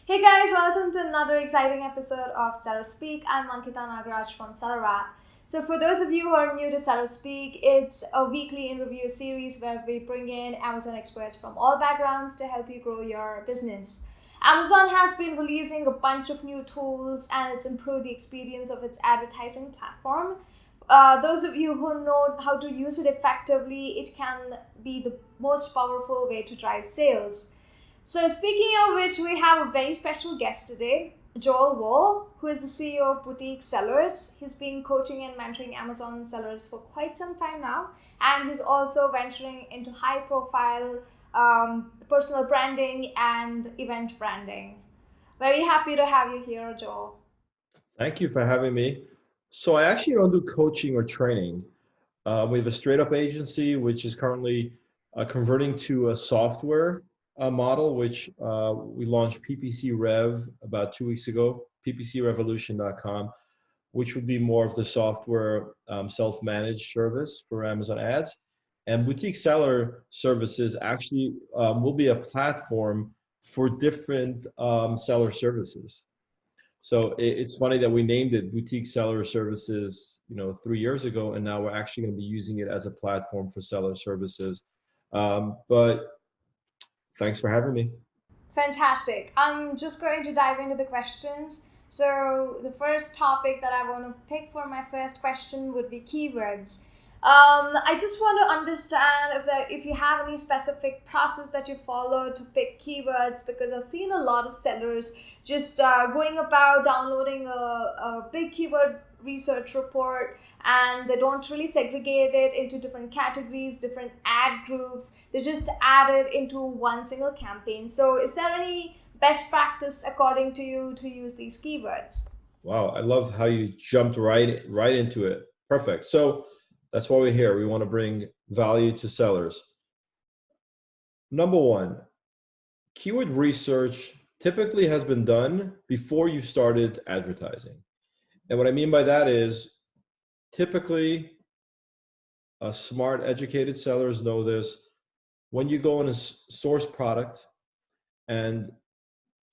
Hey guys, welcome to another exciting episode of SellerSPEAK. I'm Ankita Nagaraj from SellerApp. So, for those of you who are new to SellerSPEAK, it's a weekly interview series where we bring in Amazon experts from all backgrounds to help you grow your business. Amazon has been releasing a bunch of new tools and it's improved the experience of its advertising platform. Those of you who know how to use it effectively, it can be the most powerful way to drive sales. So, speaking of which, we have a very special guest today, Wolh, who is the CEO of Boutique Sellers. He's been coaching and mentoring Amazon sellers for quite some time now, and he's also venturing into high profile personal branding and event branding. Very happy to have you here, Joel. Thank you for having me. So I actually don't do coaching or training. We have a straight up agency, which is currently converting to a software model, which we launched PPC Rev about 2 weeks ago, ppcrevolution.com, which would be more of the software self-managed service for Amazon ads. And boutique seller services actually will be a platform for different seller services. So it's funny that we named it Boutique Seller Services, 3 years ago, and now we're actually going to be using it as a platform for seller services. But thanks for having me. Fantastic. I'm just going to dive into the questions. So, the first topic that I want to pick for my first question would be keywords. I just want to understand if you have any specific process that you follow to pick keywords, because I've seen a lot of sellers just going about downloading a big keyword research report, and they don't really segregate it into different categories, different ad groups. They just add it into one single campaign. So, is there any best practice according to you to use these keywords? Wow, I love how you jumped right into it. Perfect. So that's why we're here. We want to bring value to sellers. Number one, keyword research typically has been done before you started advertising. And what I mean by that is typically smart, educated sellers know this. When you go in a source product and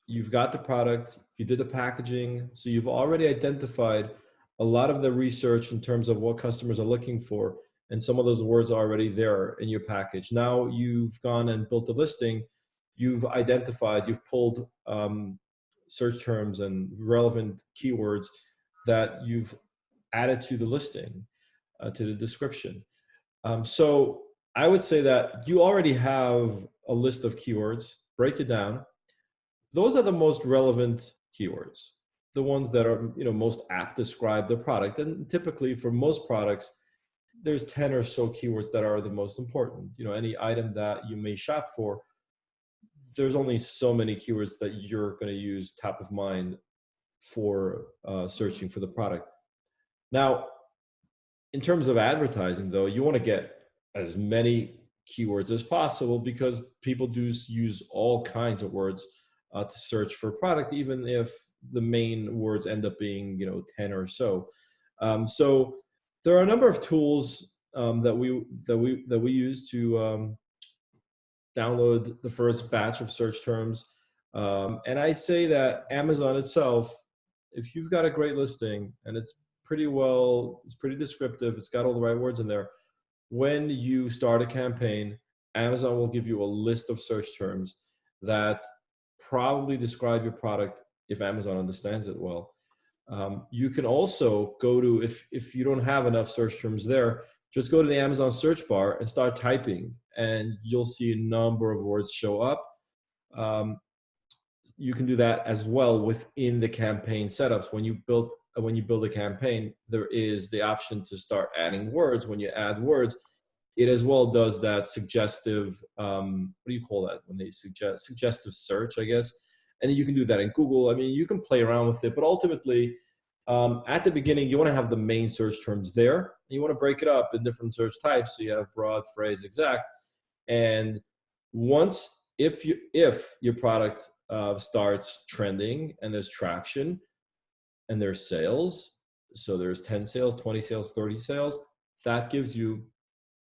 you've got the product, you did the packaging, so you've already identified a lot of the research in terms of what customers are looking for, and some of those words are already there in your package. Now you've gone and built a listing, you've identified, you've pulled search terms and relevant keywords that you've added to the listing, to the description. So I would say that you already have a list of keywords, break it down. Those are the most relevant keywords, the ones that are most apt to describe the product. And typically for most products, there's 10 or so keywords that are the most important. Any item that you may shop for, there's only so many keywords that you're going to use top of mind for searching for the product. Now, in terms of advertising, though, you want to get as many keywords as possible because people do use all kinds of words to search for a product, even if the main words end up being 10 or so. So there are a number of tools that we use to download the first batch of search terms. And I'd say that Amazon itself, if you've got a great listing and it's pretty descriptive, it's got all the right words in there, when you start a campaign, Amazon will give you a list of search terms that probably describe your product if Amazon understands it well. You can also go to, if you don't have enough search terms there, just go to the Amazon search bar and start typing, and you'll see a number of words show up. You can do that as well within the campaign setups. When you build a campaign, there is the option to start adding words. When you add words, it as well does that suggestive, what do you call that when they suggest suggestive search, I guess. And then you can do that in Google. I mean, you can play around with it, but ultimately at the beginning you want to have the main search terms there, and you want to break it up in different search types, so you have broad, phrase, exact. And once, if your product starts trending and there's traction and there's sales, so there's 10 sales, 20 sales, 30 sales, that gives you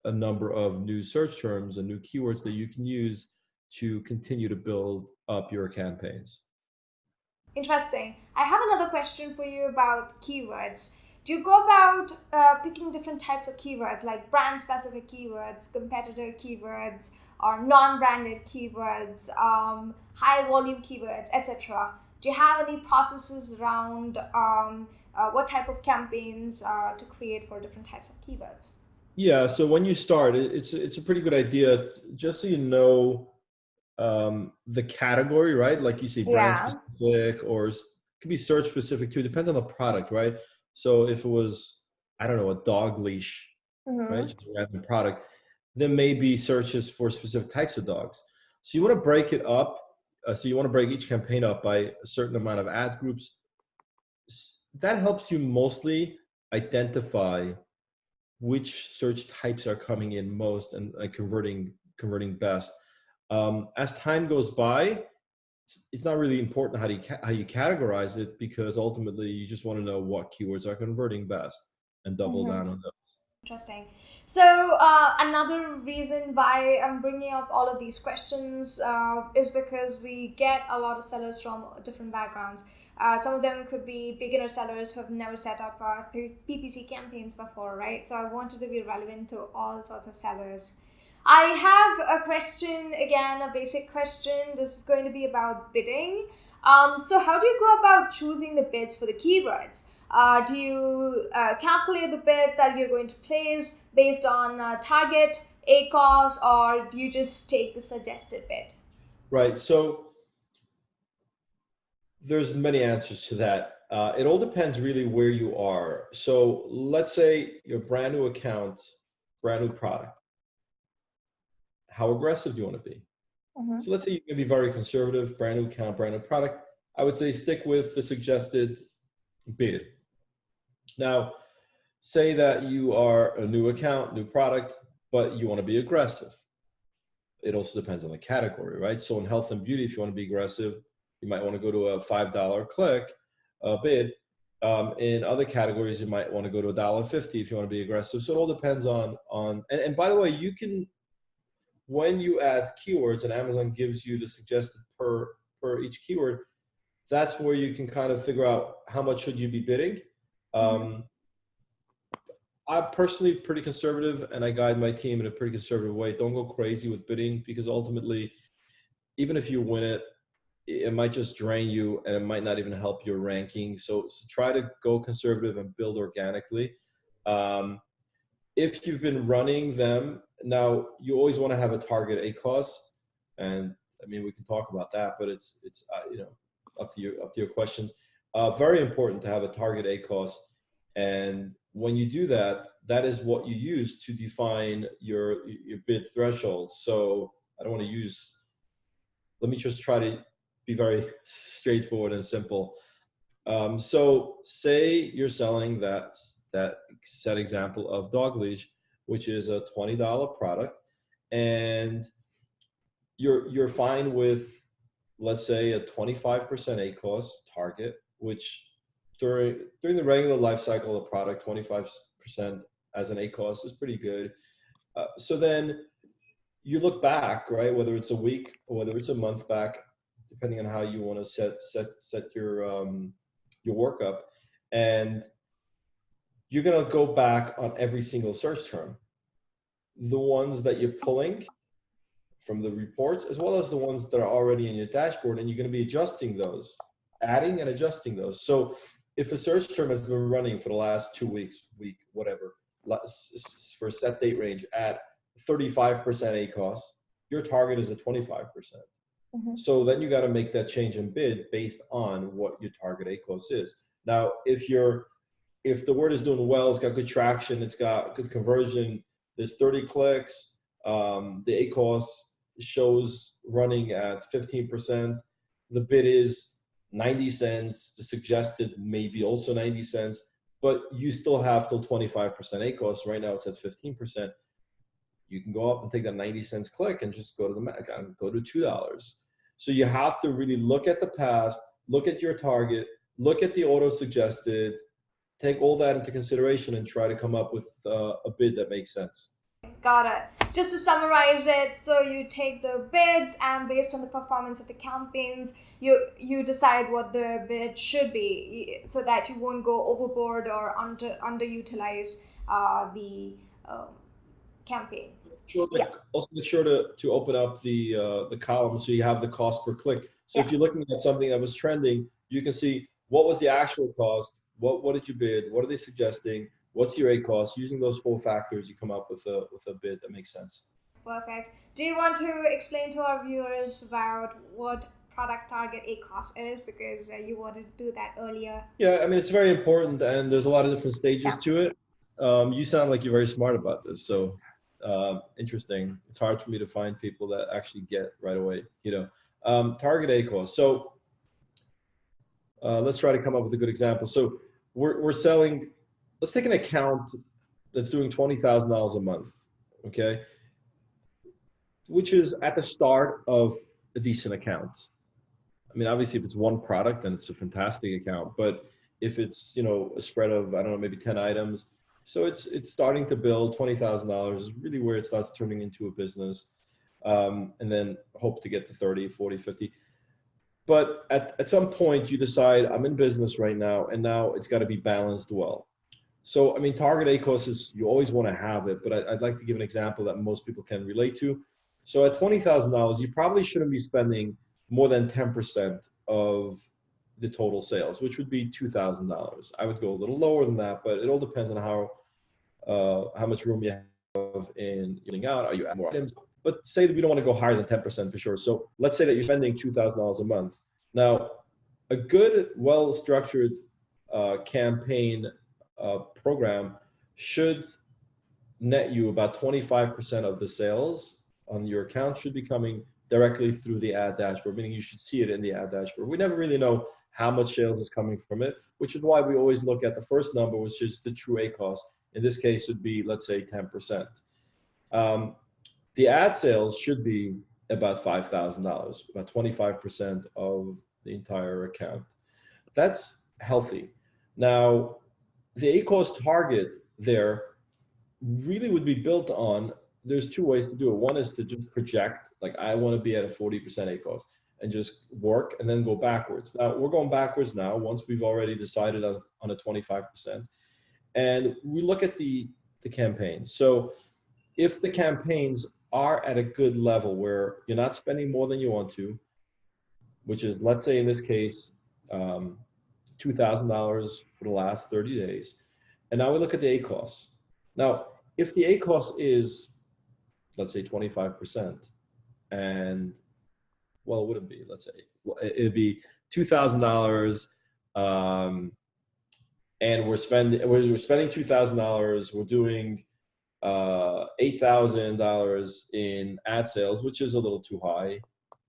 a number of new search terms and new keywords that you can use to continue to build up your campaigns. Interesting. I have another question for you about keywords. Do you go about picking different types of keywords, like brand-specific keywords, competitor keywords, or non-branded keywords, high-volume keywords, etc.? Do you have any processes around what type of campaigns to create for different types of keywords? Yeah, so when you start, it's a pretty good idea, just so you know the category, right? Like you say, brand Yeah. specific, or could be search specific too. Depends on the product, right? So if it was, I don't know, a dog leash, right? Mm-hmm. Just a random product, there may be searches for specific types of dogs. So you want to break it up. So you want to break each campaign up by a certain amount of ad groups. That helps you mostly identify which search types are coming in most and converting best. As time goes by, it's not really important how you categorize it, because ultimately you just want to know what keywords are converting best and double Mm-hmm. down on those. Interesting. So another reason why I'm bringing up all of these questions is because we get a lot of sellers from different backgrounds. Some of them could be beginner sellers who have never set up PPC campaigns before, right? So I wanted to be relevant to all sorts of sellers. I have a question, again, a basic question. This is going to be about bidding. So how do you go about choosing the bids for the keywords? Do you calculate the bids that you're going to place based on target, ACoS, or do you just take the suggested bid? Right. So there's many answers to that. It all depends really where you are. So let's say your brand new account, brand new product. How aggressive do you want to be? Mm-hmm. So let's say you're going to be very conservative, brand new account, brand new product. I would say stick with the suggested bid. Now, say that you are a new account, new product, but you want to be aggressive. It also depends on the category, right? So in health and beauty, if you want to be aggressive, you might want to go to a $5 click bid. In other categories, you might want to go to $1.50 if you want to be aggressive. So it all depends and by the way, you can, when you add keywords and Amazon gives you the suggested per each keyword, that's where you can kind of figure out how much should you be bidding. I'm personally pretty conservative, and I guide my team in a pretty conservative way. Don't go crazy with bidding, because ultimately, even if you win it, it might just drain you and it might not even help your ranking. So try to go conservative and build organically. If you've been running them, now you always want to have a target ACoS, and I mean we can talk about that, but it's up to your questions. Very important to have a target ACoS, and when you do that, that is what you use to define your bid threshold. So I don't want to use. Let me just try to be very straightforward and simple. So say you're selling that set example of dog leash, which is a $20 product, and you're fine with, let's say, a 25% ACoS target, which during the regular life cycle of the product, 25% as an ACoS is pretty good. So then you look back, right? Whether it's a week or whether it's a month back, depending on how you want to set your workup, and you're going to go back on every single search term, the ones that you're pulling from the reports, as well as the ones that are already in your dashboard, and you're going to be adjusting those, adding and adjusting those. So if a search term has been running for the last 2 weeks, whatever, for a set date range at 35% ACoS, your target is at 25%. So then you got to make that change in bid based on what your target ACoS is. Now, if the word is doing well, it's got good traction, it's got good conversion, there's 30 clicks, the ACoS shows running at 15%, the bid is 90 cents, the suggested maybe also 90 cents, but you still have till 25% ACoS. Right now it's at 15%. You can go up and take that 90 cents click and just go to go to $2. So you have to really look at the past, look at your target, look at the auto suggested, take all that into consideration and try to come up with a bid that makes sense. Got it. Just to summarize it, so you take the bids and based on the performance of the campaigns, you decide what the bid should be so that you won't go overboard or underutilize the campaign. Sure, Yeah. also make sure to open up the column so you have the cost per click. So Yeah. if you're looking at something that was trending, you can see what was the actual cost, what did you bid, what are they suggesting, what's your ACoS. Using those 4 factors, you come up with a bid that makes sense. Perfect. Do you want to explain to our viewers about what product target ACoS is? Because you wanted to do that earlier. Yeah, I mean, it's very important, and there's a lot of different stages Yeah. to it. You sound like you're very smart about this, so interesting. It's hard for me to find people that actually get right away, target ACoS. So let's try to come up with a good example. So we're selling, let's take an account that's doing $20,000 a month, okay? Which is at the start of a decent account. I mean, obviously, if it's one product, then it's a fantastic account. But if it's a spread of, I don't know, maybe 10 items, so it's starting to build. $20,000 is really where it starts turning into a business, and then hope to get to 30, 40, 50. But at some point, you decide I'm in business right now, and now it's got to be balanced well. So I mean, target ACoS is you always want to have it, but I'd like to give an example that most people can relate to. So at $20,000, you probably shouldn't be spending more than 10% of the total sales, which would be $2,000. I would go a little lower than that, but it all depends on how much room you have in getting out. Are you adding more items? But say that we don't want to go higher than 10% for sure. So let's say that you're spending $2,000 a month. Now, a good, well-structured campaign program should net you about 25% of the sales on your account should be coming directly through the ad dashboard, meaning you should see it in the ad dashboard. We never really know how much sales is coming from it, which is why we always look at the first number, which is the true ACoS. In this case, it would be, let's say, 10%. The ad sales should be about $5,000, about 25% of the entire account. That's healthy. Now, the ACoS target there really would be built on, there's 2 ways to do it. One is to just project, like I want to be at a 40% ACoS and just work and then go backwards. Now we're going backwards now once we've already decided on a 25%. And we look at the campaigns. So if the campaigns are at a good level where you're not spending more than you want to, which is, let's say in this case, $2,000 for the last 30 days. And now we look at the ACoS. Now, if the ACoS is, let's say 25%, and well, it wouldn't be, let's say, it'd be $2,000, and we're spending $2,000, we're doing $8,000 in ad sales, which is a little too high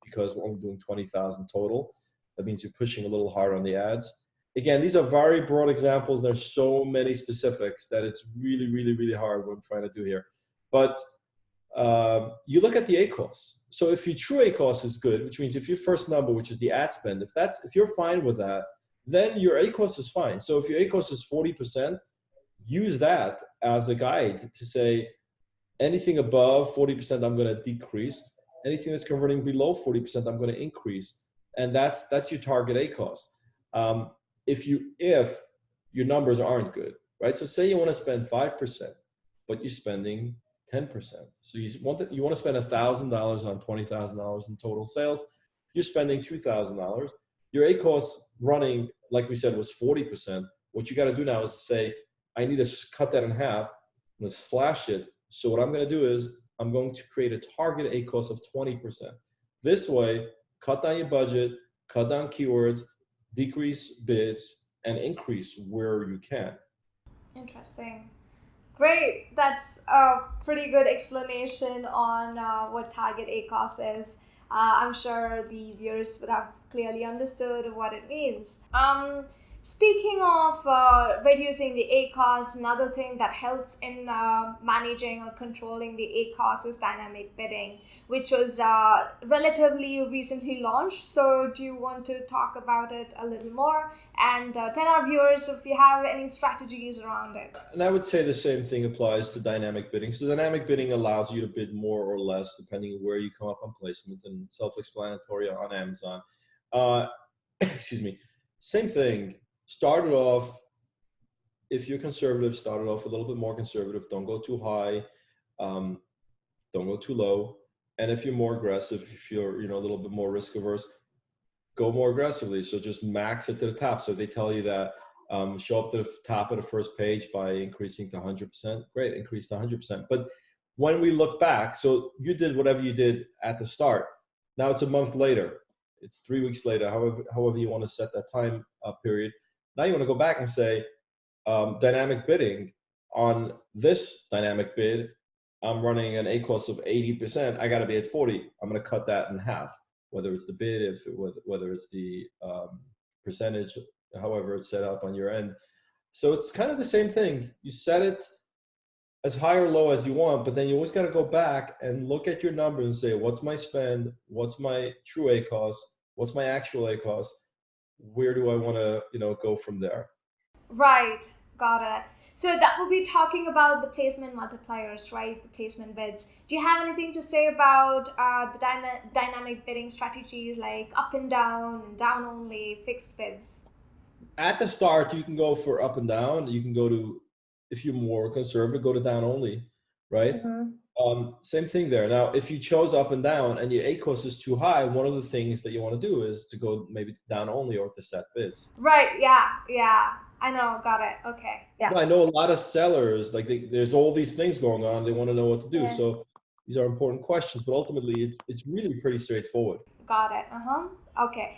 because we're only doing 20,000 total. That means you're pushing a little hard on the ads. Again, these are very broad examples. There's so many specifics that it's really, really, really hard what I'm trying to do here. But you look at the ACoS. So if your true ACoS is good, which means if your first number, which is the ad spend, if you're fine with that, then your ACoS is fine. So if your ACoS is 40%, use that as a guide to say anything above 40% I'm going to decrease. Anything that's converting below 40% I'm going to increase. And that's your target ACoS. If your numbers aren't good, right? So say you want to spend 5%, but you're spending 10%. So you want to spend $1,000 on $20,000 in total sales. You're spending $2,000. Your ACoS running, like we said, was 40%. What you got to do now is say, I need to cut that in half. I'm going to slash it. So what I'm going to do is I'm going to create a target ACoS of 20%. This way, cut down your budget, cut down keywords, decrease bids, and increase where you can. Interesting. Great. That's a pretty good explanation on what target ACoS is. I'm sure the viewers would have clearly understood what it means. Speaking of reducing the ACoS, another thing that helps in managing or controlling the ACoS is dynamic bidding, which was relatively recently launched. So, do you want to talk about it a little more and tell our viewers if you have any strategies around it? And I would say the same thing applies to dynamic bidding. So dynamic bidding allows you to bid more or less depending on where you come up on placement, and self-explanatory on Amazon. Excuse me. Same thing. Started off, if you're conservative, started off a little bit more conservative. Don't go too high. Don't go too low. And if you're more aggressive, if you're a little bit more risk averse, go more aggressively. So just max it to the top. So if they tell you that show up to the top of the first page by increasing to 100%, great, increase to 100%. But when we look back, so you did whatever you did at the start. Now it's a month later. It's 3 weeks later, however you want to set that time period. Now you want to go back and say, dynamic bidding on this dynamic bid, I'm running an ACoS of 80%. I got to be at 40. I'm going to cut that in half, whether it's the bid, whether it's the percentage, however it's set up on your end. So it's kind of the same thing. You set it as high or low as you want, but then you always got to go back and look at your numbers and say, what's my spend? What's my true ACoS? What's my actual ACoS? Where do I want to, go from there? Right, got it. So that would be talking about the placement multipliers, right? The placement bids. Do you have anything to say about the dynamic bidding strategies like up and down only, fixed bids? At the start, you can go for up and down. You can go to, if you're more conservative, go to down only, right? Same thing there. Now, if you chose up and down and your ACoS is too high, one of the things that you want to do is to go maybe to down only or to set bids. Right, yeah. I know, got it. Okay. Yeah. I know a lot of sellers, like there's all these things going on. They want to know what to do. Yeah. So these are important questions, but ultimately it's really pretty straightforward. Got it. Okay.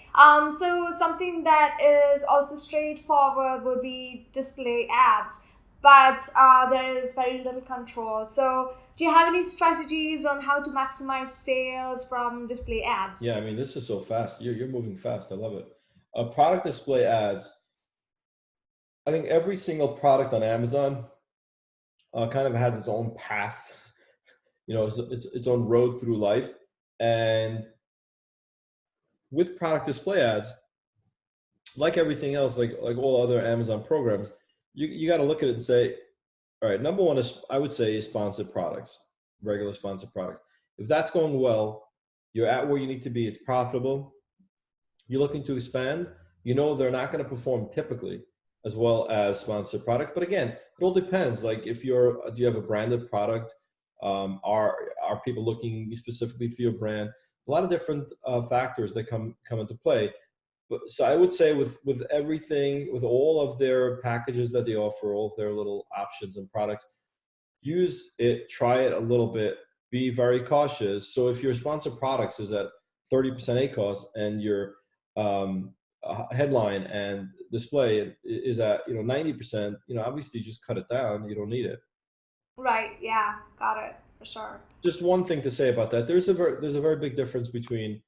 So something that is also straightforward would be display ads, but there is very little control. So do you have any strategies on how to maximize sales from display ads? Yeah, I mean, this is so fast. You're moving fast. I love it. Product display ads. I think every single product on Amazon kind of has its own path, its own road through life. And with product display ads, like everything else, like all other Amazon programs, you got to look at it and say, all right, number one is, I would say, sponsored products, regular sponsored products. If that's going well, you're at where you need to be, it's profitable, you're looking to expand, they're not going to perform typically as well as sponsored product. But again, it all depends. Like do you have a branded product? Are people looking specifically for your brand? A lot of different factors that come into play. So I would say with everything, with all of their packages that they offer, all of their little options and products, use it, try it a little bit, be very cautious. So if your sponsored products is at 30% ACoS and your headline and display is at 90%, obviously just cut it down. You don't need it. Right. Yeah. Got it. For sure. Just one thing to say about that: there's a very big difference between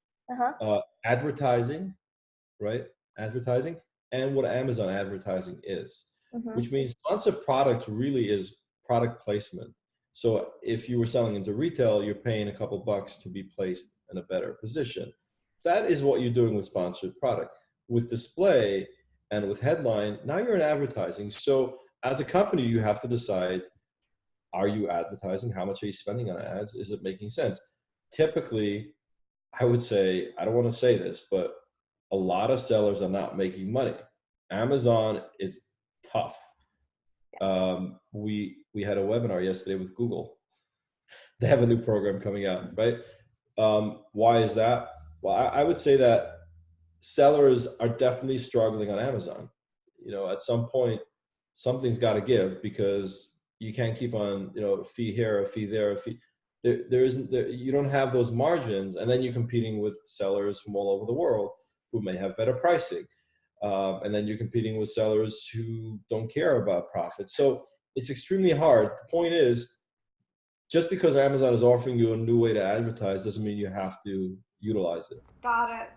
advertising, right? Advertising and what Amazon advertising is, which means sponsored product really is product placement. So if you were selling into retail, you're paying a couple bucks to be placed in a better position. That is what you're doing with sponsored product. With display and with headline, now you're in advertising. So as a company, you have to decide, are you advertising? How much are you spending on ads? Is it making sense? Typically, I would say, I don't want to say this, but a lot of sellers are not making money. Amazon is tough. We had a webinar yesterday with Google. They have a new program coming out, right? Why is that? Well, I would say that sellers are definitely struggling on Amazon. At some point, something's got to give, because you can't keep on, a fee here, a fee there, a fee. You don't have those margins, and then you're competing with sellers from all over the world who may have better pricing. And then you're competing with sellers who don't care about profit. So it's extremely hard. The point is, just because Amazon is offering you a new way to advertise doesn't mean you have to utilize it. Got it.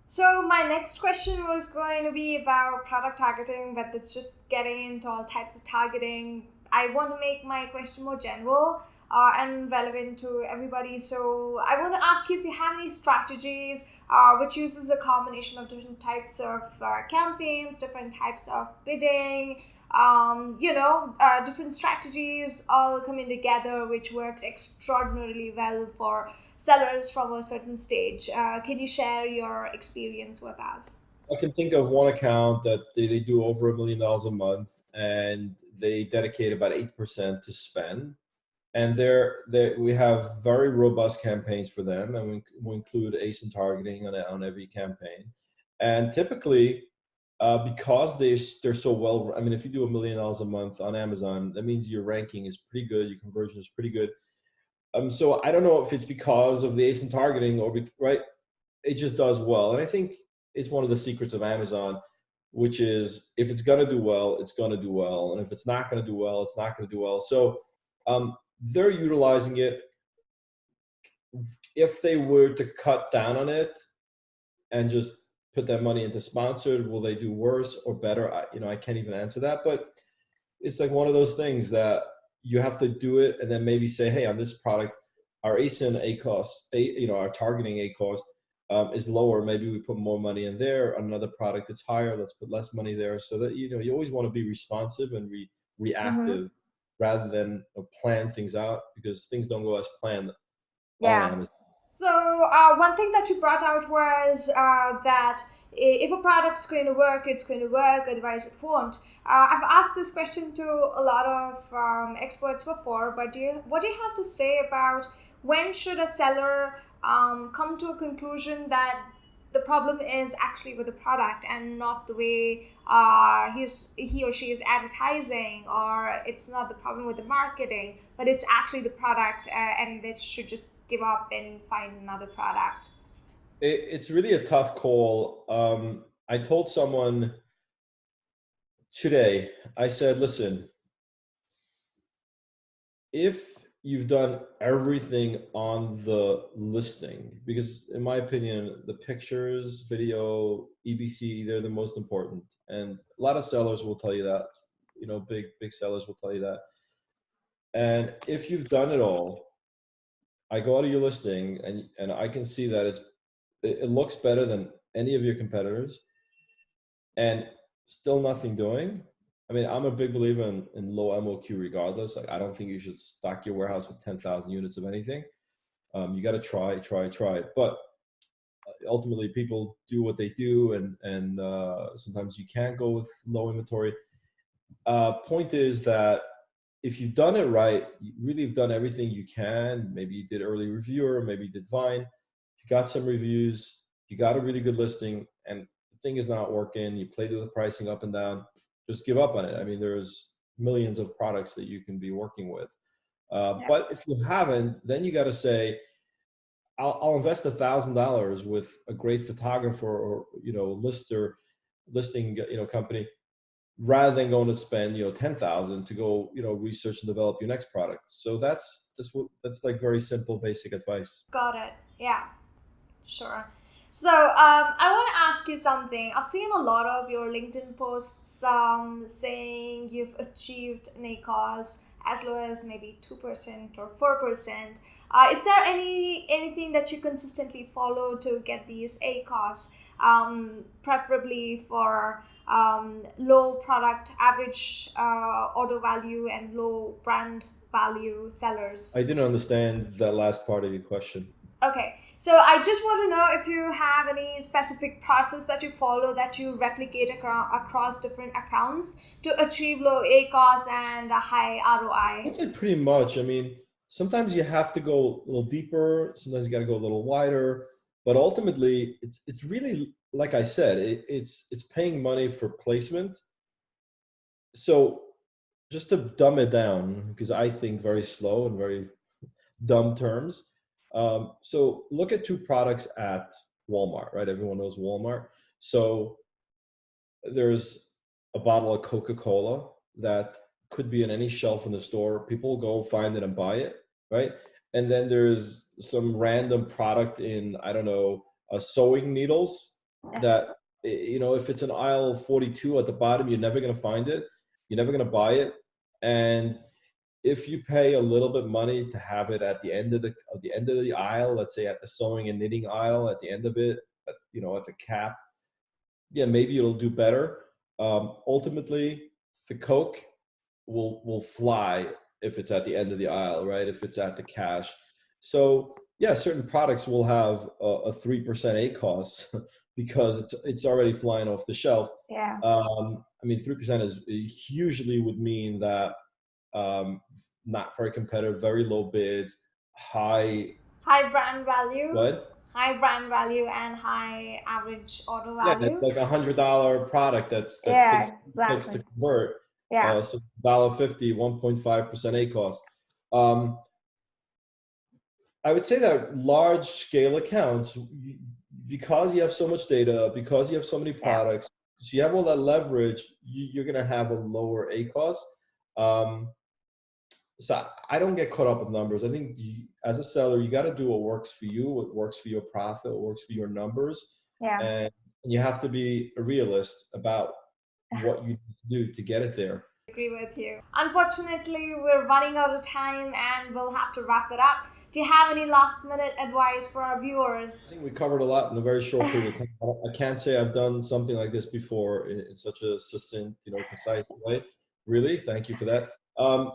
So my next question was going to be about product targeting, but it's just getting into all types of targeting. I want to make my question more general and relevant to everybody. So I want to ask you if you have any strategies which uses a combination of different types of campaigns, different types of bidding, different strategies all coming together, which works extraordinarily well for sellers from a certain stage. Can you share your experience with us? I can think of one account that they do over $1 million a month, and they dedicate about 8% to spend. And we have very robust campaigns for them, and we include ACE targeting on every campaign. And typically, because they're so well, I mean, if you do $1 million a month on Amazon, that means your ranking is pretty good, your conversion is pretty good. So I don't know if it's because of the ACE targeting right, it just does well. And I think it's one of the secrets of Amazon, which is if it's going to do well, it's going to do well. And if it's not going to do well, it's not going to do well. So they're utilizing it. If they were to cut down on it and just put that money into sponsored, will they do worse or better? I can't even answer that, but it's like one of those things that you have to do it and then maybe say, hey, on this product, our ASIN ACoS, our targeting ACoS is lower. Maybe we put more money in there. On another product that's higher, let's put less money there. So that you always want to be responsive and reactive rather than plan things out, because things don't go as planned on Yeah. Amazon. So one thing that you brought out was that if a product's going to work, it's going to work, otherwise it won't. I've asked this question to a lot of experts before, but what do you have to say about when should a seller come to a conclusion that the problem is actually with the product and not the way he or she is advertising, or it's not the problem with the marketing, but it's actually the product, and they should just give up and find another product? It's really a tough call. I told someone today, I said, listen, if you've done everything on the listing, because in my opinion, the pictures, video, EBC, they're the most important. And a lot of sellers will tell you that, big sellers will tell you that. And if you've done it all, I go to your listing and I can see that it looks better than any of your competitors and still nothing doing. I mean, I'm a big believer in low MOQ regardless. Like, I don't think you should stock your warehouse with 10,000 units of anything. You got to try. But ultimately, people do what they do, and sometimes you can't go with low inventory. Point is that if you've done it right, you really have done everything you can. Maybe you did early reviewer, maybe you did Vine, you got some reviews, you got a really good listing, and the thing is not working. You played with the pricing up and down. Just give up on it. I mean, there's millions of products that you can be working with. But if you haven't, then you got to say, I'll invest $1,000 with a great photographer or listing company, rather than going to spend 10,000 to go research and develop your next product. So that's like very simple, basic advice. Got it. Yeah, sure. So I want to ask you something. I've seen a lot of your LinkedIn posts saying you've achieved an ACoS as low as maybe 2% or 4%. Is there anything that you consistently follow to get these ACoS, preferably for low product average order value and low brand value sellers? I didn't understand that last part of your question. Okay, so I just want to know if you have any specific process that you follow, that you replicate across different accounts to achieve low ACoS and a high ROI. I'd say pretty much. I mean, sometimes you have to go a little deeper. Sometimes you got to go a little wider. But ultimately, it's really, like I said, it's paying money for placement. So just to dumb it down, because I think very slow and very dumb terms. So look at two products at Walmart, right? Everyone knows Walmart. So there's a bottle of Coca-Cola that could be on any shelf in the store. People go find it and buy it, right? And then there's some random product in, I don't know, sewing needles that, if it's an aisle 42 at the bottom, you're never going to find it. You're never going to buy it. And if you pay a little bit money to have it at the end of the aisle, let's say at the sewing and knitting aisle, at the end of it, at the cap, yeah, maybe it'll do better. Ultimately, the Coke will fly if it's at the end of the aisle, right? If it's at the cash. So yeah, certain products will have a 3% ACoS because it's already flying off the shelf. Yeah. I mean, 3% is usually would mean that not very competitive, very low bids, high brand value. what? High brand value and high average order Yeah, value. it's like $100 product that takes clicks to convert. Yeah. So $1.50, 1.5% ACoS. I would say that large scale accounts, because you have so much data, because you have so many products, so you have all that leverage, you're going to have a lower ACoS. So I don't get caught up with numbers. I think as a seller, you got to do what works for you, what works for your profit, what works for your numbers. Yeah. And you have to be a realist about what you need to do to get it there. I agree with you. Unfortunately, we're running out of time and we'll have to wrap it up. Do you have any last minute advice for our viewers? I think we covered a lot in a very short period of time. I can't say I've done something like this before in such a succinct, concise way. Really, thank you for that.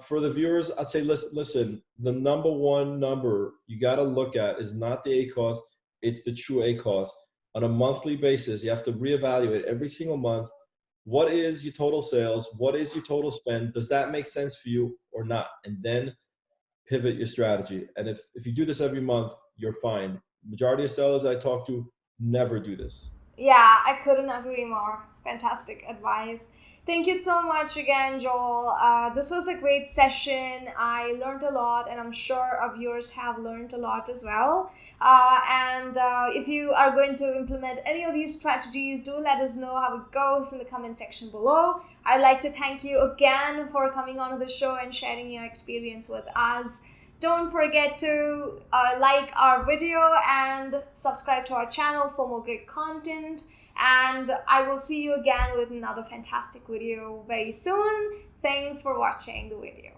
For the viewers, I'd say listen, the number one number you got to look at is not the ACoS, it's the true ACoS. On a monthly basis, you have to reevaluate every single month. What is your total sales? What is your total spend? Does that make sense for you or not? And then pivot your strategy. And if you do this every month, you're fine. Majority of sellers I talk to never do this. Yeah, I couldn't agree more. Fantastic advice. Thank you so much again, Joel. This was a great session. I learned a lot, and I'm sure our viewers have learned a lot as well. And if you are going to implement any of these strategies, do let us know how it goes in the comment section below. I'd like to thank you again for coming on to the show and sharing your experience with us. Don't forget to like our video and subscribe to our channel for more great content. And I will see you again with another fantastic video very soon. Thanks for watching the video.